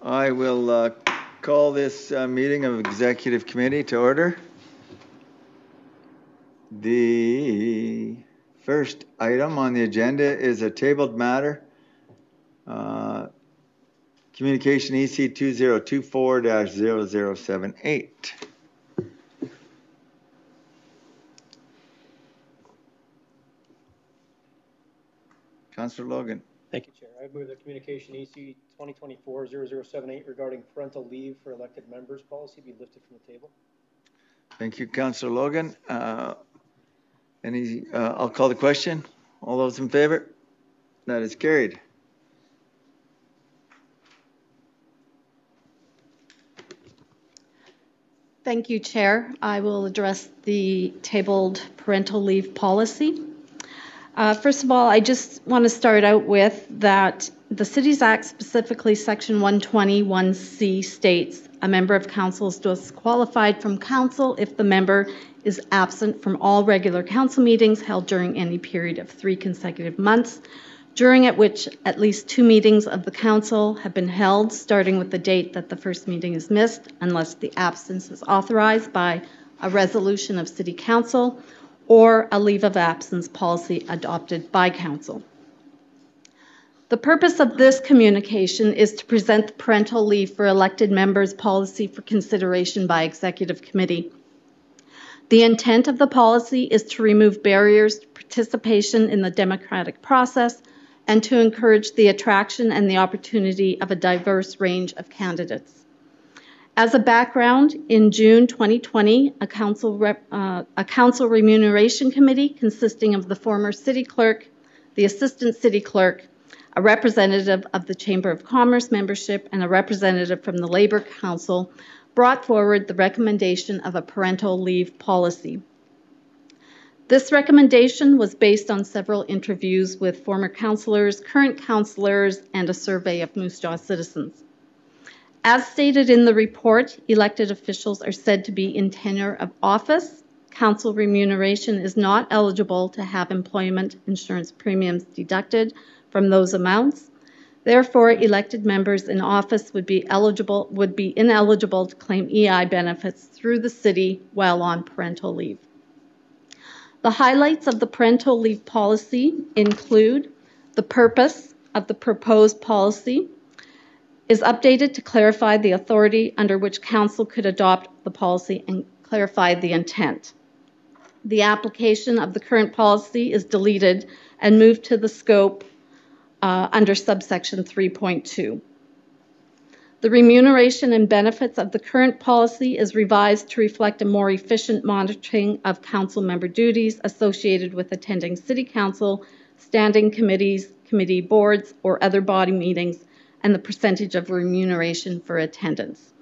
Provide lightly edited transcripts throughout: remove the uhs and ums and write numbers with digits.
I will call this meeting of Executive Committee to order. The first item on the agenda is a tabled matter. Communication EC 2024-0078. Councillor Logan. Thank you, Chair. I move that communication EC 2024-0078 regarding parental leave for elected members policy be lifted from the table. Thank you, Councillor Logan. I'll call the question. All those in favor? That is carried. Thank you, Chair. I will address the tabled parental leave policy. First of all, I just want to start out with that the Cities Act, specifically Section 121C, states a member of council is disqualified from council if the member is absent from all regular council meetings held during any period of 3 consecutive months, during at which at least 2 meetings of the council have been held, starting with the date that the first meeting is missed, unless the absence is authorized by a resolution of City Council or a leave of absence policy adopted by Council. The purpose of this communication is to present the parental leave for elected members policy for consideration by Executive Committee. The intent of the policy is to remove barriers to participation in the democratic process and to encourage the attraction and the opportunity of a diverse range of candidates. As a background, in June 2020, a council remuneration committee consisting of the former city clerk, the assistant city clerk, a representative of the Chamber of Commerce membership, and a representative from the Labour Council brought forward the recommendation of a parental leave policy. This recommendation was based on several interviews with former councillors, current councillors, and a survey of Moose Jaw citizens. As stated in the report, elected officials are said to be in tenure of office. Council remuneration is not eligible to have employment insurance premiums deducted from those amounts. Therefore, elected members in office would be ineligible to claim EI benefits through the city while on parental leave. The highlights of the parental leave policy include the purpose of the proposed policy is updated to clarify the authority under which Council could adopt the policy and clarify the intent. The application of the current policy is deleted and moved to the scope under subsection 3.2. The remuneration and benefits of the current policy is revised to reflect a more efficient monitoring of council member duties associated with attending City Council, standing committees, committee boards, or other body meetings, and the percentage of remuneration for attendance.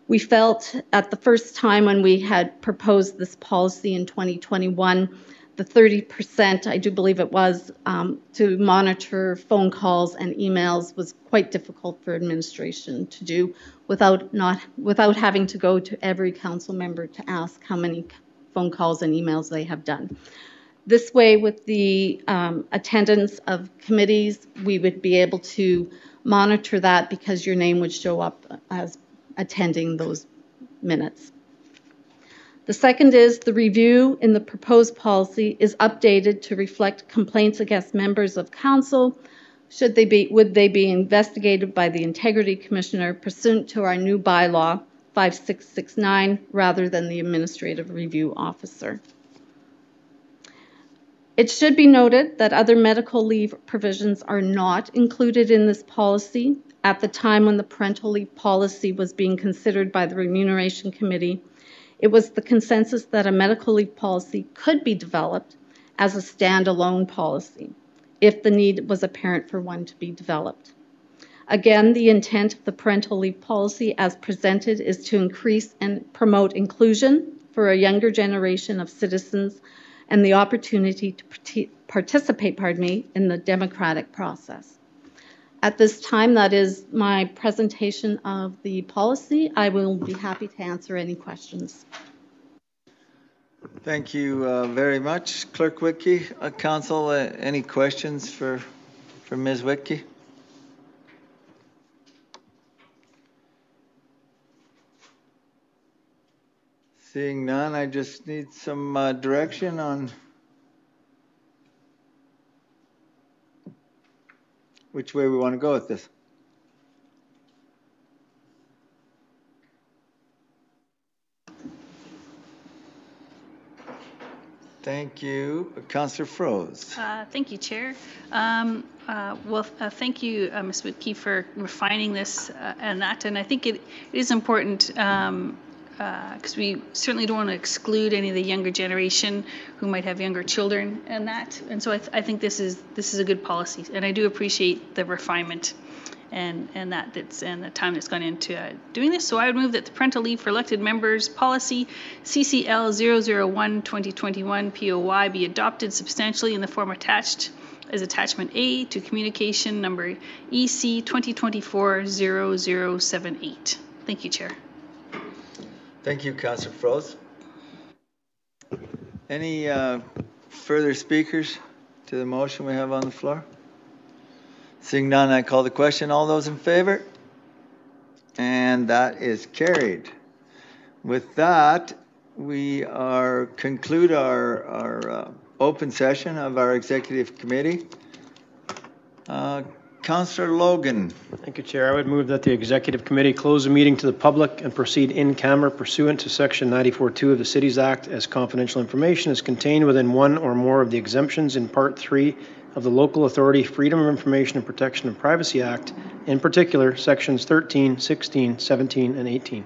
We felt at the first time when we had proposed this policy in 2021, the 30%, I do believe it was, to monitor phone calls and emails was quite difficult for administration to do without having to go to every council member to ask how many phone calls and emails they have done. This way, with the attendance of committees, we would be able to monitor that because your name would show up as attending those minutes. The second is the review in the proposed policy is updated to reflect complaints against members of council. Would they be investigated by the Integrity Commissioner pursuant to our new bylaw 5669 rather than the Administrative Review Officer. It should be noted that other medical leave provisions are not included in this policy. At the time when the parental leave policy was being considered by the Remuneration Committee, it was the consensus that a medical leave policy could be developed as a standalone policy if the need was apparent for one to be developed. Again, the intent of the parental leave policy as presented is to increase and promote inclusion for a younger generation of citizens and the opportunity to participate in the democratic process. At this time, that is my presentation of the policy. I will be happy to answer any questions. Thank you very much, Clerk Whitke. Council, any questions for Ms. Whitke? Seeing none, I just need some direction on which way we want to go with this. Thank you. Councillor Froese. Thank you, Chair. Thank you, Ms. Whitkey, for refining this and that. And I think it is important because we certainly don't want to exclude any of the younger generation who might have younger children and that. And so I think this is a good policy, and I do appreciate the refinement and the time that's gone into doing this. So I would move that the parental leave for elected members policy CCL 001/2021 POY be adopted substantially in the form attached as attachment A to communication number EC 2024-0078. Thank you, Chair. Thank you, Councillor Froese. Any further speakers to the motion we have on the floor? Seeing none, I call the question. All those in favor? And that is carried. With that, we conclude our open session of our executive committee. Councillor Logan. Thank you, Chair. I would move that the executive committee close the meeting to the public and proceed in camera pursuant to section 94(2) of the Cities Act, as confidential information is contained within one or more of the exemptions in Part 3 of the Local Authority Freedom of Information and Protection of Privacy Act, in particular sections 13, 16, 17, and 18.